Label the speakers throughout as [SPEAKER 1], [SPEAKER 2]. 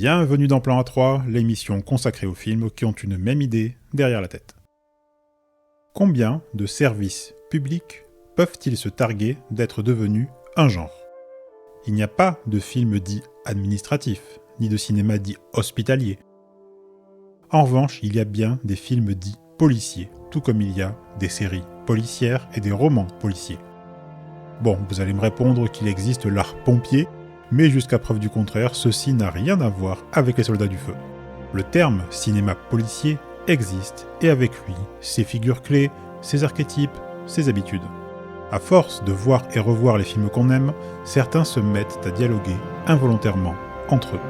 [SPEAKER 1] Bienvenue dans Plan A3, l'émission consacrée aux films qui ont une même idée derrière la tête. Combien de services publics peuvent-ils se targuer d'être devenus un genre ? Il n'y a pas de film dit administratif, ni de cinéma dit hospitalier. En revanche, il y a bien des films dits policiers, tout comme il y a des séries policières et des romans policiers. Bon, vous allez me répondre qu'il existe l'art pompier, mais jusqu'à preuve du contraire, ceci n'a rien à voir avec les soldats du feu. Le terme cinéma policier existe, et avec lui, ses figures clés, ses archétypes, ses habitudes. À force de voir et revoir les films qu'on aime, certains se mettent à dialoguer involontairement entre eux.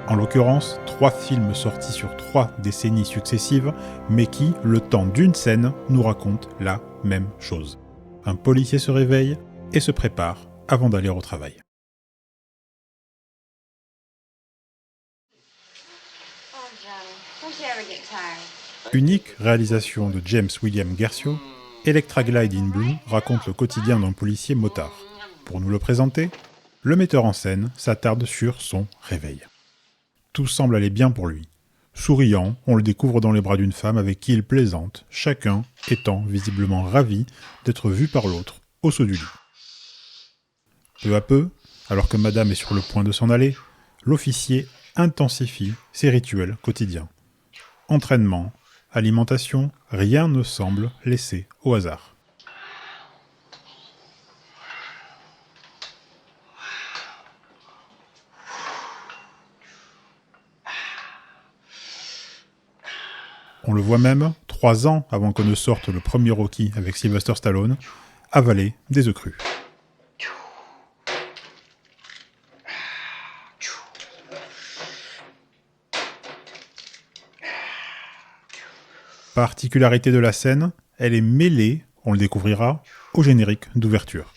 [SPEAKER 1] En l'occurrence, 3 films sortis sur 3 décennies successives, mais qui, le temps d'une scène, nous racontent la même chose. Un policier se réveille et se prépare avant d'aller au travail. Unique réalisation de James William Guercio, Electra Glide in Blue raconte le quotidien d'un policier motard. Pour nous le présenter, le metteur en scène s'attarde sur son réveil. Tout semble aller bien pour lui. Souriant, on le découvre dans les bras d'une femme avec qui il plaisante, chacun étant visiblement ravi d'être vu par l'autre au saut du lit. Peu à peu, alors que madame est sur le point de s'en aller, l'officier intensifie ses rituels quotidiens. Entraînement, alimentation, rien ne semble laissé au hasard. On le voit même, 3 ans avant que ne sorte le premier Rocky avec Sylvester Stallone, avaler des œufs crus. Particularité de la scène, elle est mêlée, on le découvrira, au générique d'ouverture.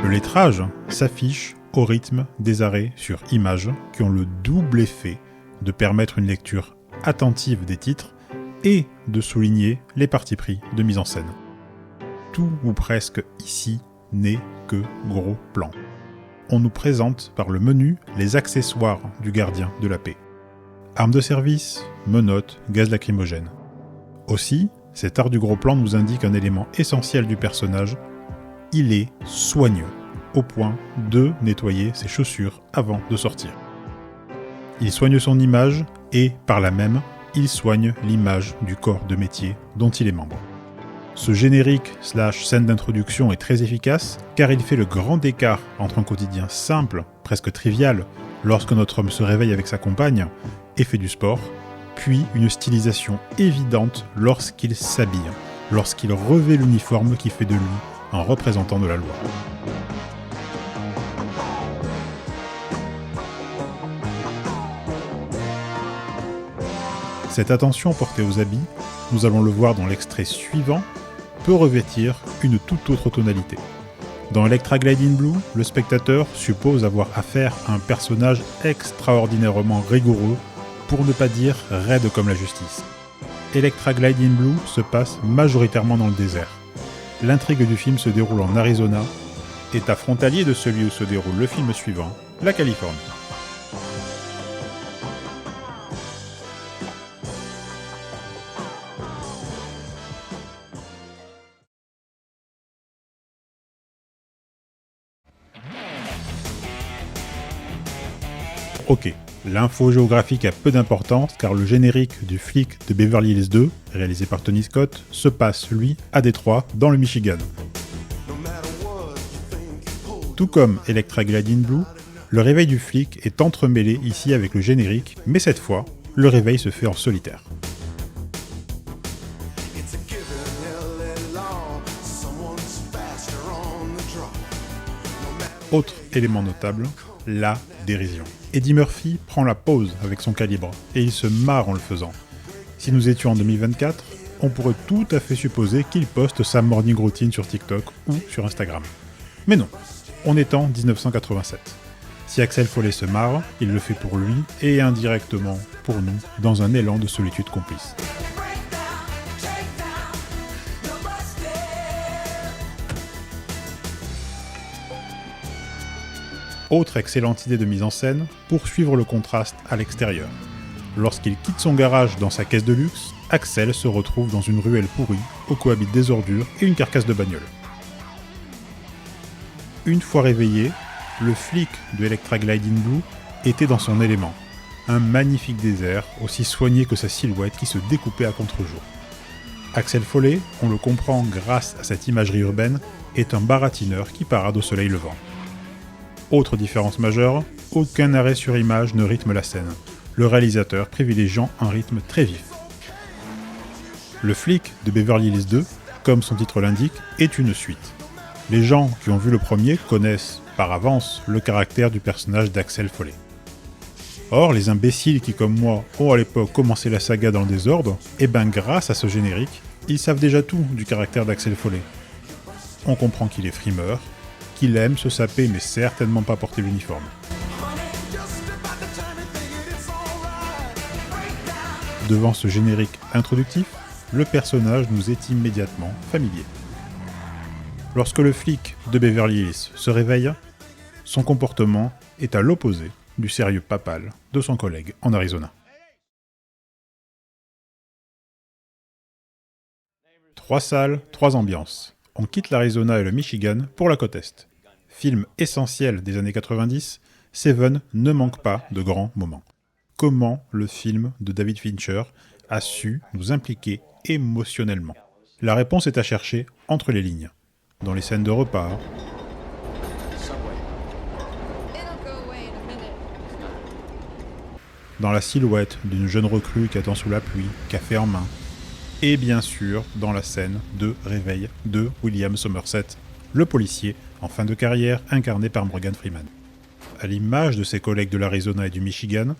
[SPEAKER 1] Le lettrage s'affiche au rythme des arrêts sur images qui ont le double effet de permettre une lecture attentive des titres et de souligner les partis pris de mise en scène. Tout ou presque ici n'est que gros plan. On nous présente par le menu les accessoires du gardien de la paix. Armes de service, menottes, gaz lacrymogène. Aussi, cet art du gros plan nous indique un élément essentiel du personnage, il est soigneux, au point de nettoyer ses chaussures avant de sortir. Il soigne son image et, par là même, il soigne l'image du corps de métier dont il est membre. Ce générique / scène d'introduction est très efficace car il fait le grand écart entre un quotidien simple, presque trivial, lorsque notre homme se réveille avec sa compagne et fait du sport, puis une stylisation évidente lorsqu'il s'habille, lorsqu'il revêt l'uniforme qui fait de lui un représentant de la loi. Cette attention portée aux habits, nous allons le voir dans l'extrait suivant, peut revêtir une toute autre tonalité. Dans Electra Glide in Blue, le spectateur suppose avoir affaire à un personnage extraordinairement rigoureux, pour ne pas dire raide comme la justice. Electra Glide in Blue se passe majoritairement dans le désert. L'intrigue du film se déroule en Arizona, état frontalier de celui où se déroule le film suivant, la Californie. Ok, l'info géographique a peu d'importance car le générique du flic de Beverly Hills 2, réalisé par Tony Scott, se passe, lui, à Détroit, dans le Michigan. Tout comme Electra Glide in Blue, le réveil du flic est entremêlé ici avec le générique, mais cette fois, le réveil se fait en solitaire. Autre élément notable, la dérision. Eddie Murphy prend la pause avec son calibre, et il se marre en le faisant. Si nous étions en 2024, on pourrait tout à fait supposer qu'il poste sa morning routine sur TikTok ou sur Instagram. Mais non, On est en 1987. Si Axel Foley se marre, il le fait pour lui et indirectement pour nous, dans un élan de solitude complice. Autre excellente idée de mise en scène, poursuivre le contraste à l'extérieur. Lorsqu'il quitte son garage dans sa caisse de luxe, Axel se retrouve dans une ruelle pourrie où cohabitent des ordures et une carcasse de bagnole. Une fois réveillé, le flic de Electra Glide in Blue était dans son élément. Un magnifique désert, aussi soigné que sa silhouette qui se découpait à contre-jour. Axel Foley, on le comprend grâce à cette imagerie urbaine, est un baratineur qui parade au soleil levant. Autre différence majeure, aucun arrêt sur image ne rythme la scène, le réalisateur privilégiant un rythme très vif. Le flic de Beverly Hills 2, comme son titre l'indique, est une suite. Les gens qui ont vu le premier connaissent par avance le caractère du personnage d'Axel Foley. Or, les imbéciles qui, comme moi, ont à l'époque commencé la saga dans le désordre, grâce à ce générique, ils savent déjà tout du caractère d'Axel Foley. On comprend qu'il est frimeur, qu'il aime se saper mais certainement pas porter l'uniforme. Devant ce générique introductif, le personnage nous est immédiatement familier. Lorsque le flic de Beverly Hills se réveille, son comportement est à l'opposé du sérieux papal de son collègue en Arizona. 3 salles, 3 ambiances. On quitte l'Arizona et le Michigan pour la côte Est. Film essentiel des années 90, Seven ne manque pas de grands moments. Comment le film de David Fincher a su nous impliquer émotionnellement? La réponse est à chercher entre les lignes. Dans les scènes de repas, dans la silhouette d'une jeune recrue qui attend sous la pluie, café en main, et bien sûr dans la scène de réveil de William Somerset, le policier en fin de carrière incarné par Morgan Freeman. À l'image de ses collègues de l'Arizona et du Michigan,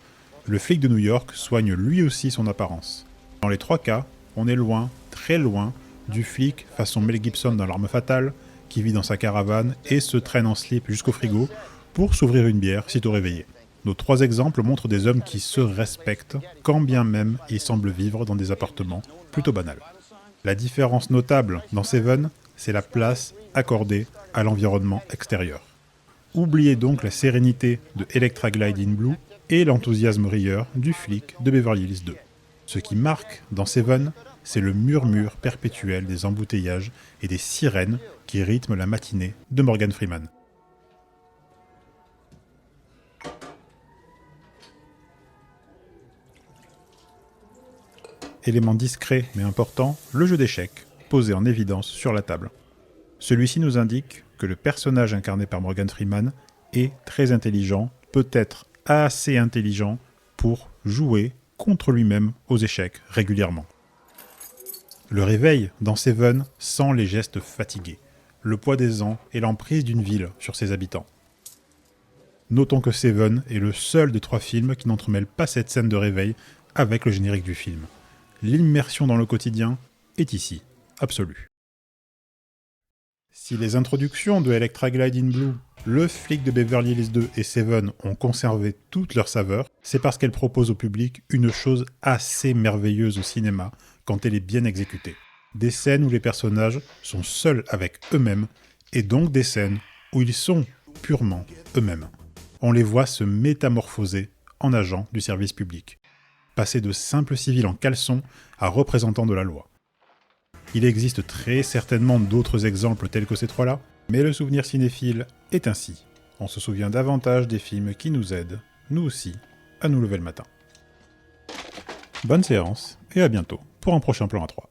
[SPEAKER 1] le flic de New York soigne lui aussi son apparence. Dans les 3 cas, on est loin, très loin, du flic façon Mel Gibson dans L'Arme Fatale, qui vit dans sa caravane et se traîne en slip jusqu'au frigo pour s'ouvrir une bière sitôt réveillé. Nos 3 exemples montrent des hommes qui se respectent, quand bien même ils semblent vivre dans des appartements plutôt banals. La différence notable dans Seven, c'est la place accordée à l'environnement extérieur. Oubliez donc la sérénité de Electra Glide in Blue et l'enthousiasme rieur du flic de Beverly Hills 2. Ce qui marque dans Seven, c'est le murmure perpétuel des embouteillages et des sirènes qui rythment la matinée de Morgan Freeman. Élément discret mais important, le jeu d'échecs, posé en évidence sur la table. Celui-ci nous indique que le personnage incarné par Morgan Freeman est très intelligent, peut-être assez intelligent pour jouer contre lui-même aux échecs régulièrement. Le réveil dans Seven sent les gestes fatigués, le poids des ans et l'emprise d'une ville sur ses habitants. Notons que Seven est le seul des 3 films qui n'entremêle pas cette scène de réveil avec le générique du film. L'immersion dans le quotidien est ici absolue. Si les introductions de Electra Glide in Blue, le flic de Beverly Hills 2 et Seven ont conservé toute leur saveur, c'est parce qu'elles proposent au public une chose assez merveilleuse au cinéma quand elle est bien exécutée. Des scènes où les personnages sont seuls avec eux-mêmes, et donc des scènes où ils sont purement eux-mêmes. On les voit se métamorphoser en agents du service public, passer de simples civils en caleçon à représentants de la loi. Il existe très certainement d'autres exemples tels que ces 3-là, mais le souvenir cinéphile est ainsi. On se souvient davantage des films qui nous aident, nous aussi, à nous lever le matin. Bonne séance, et à bientôt pour un prochain plan à 3.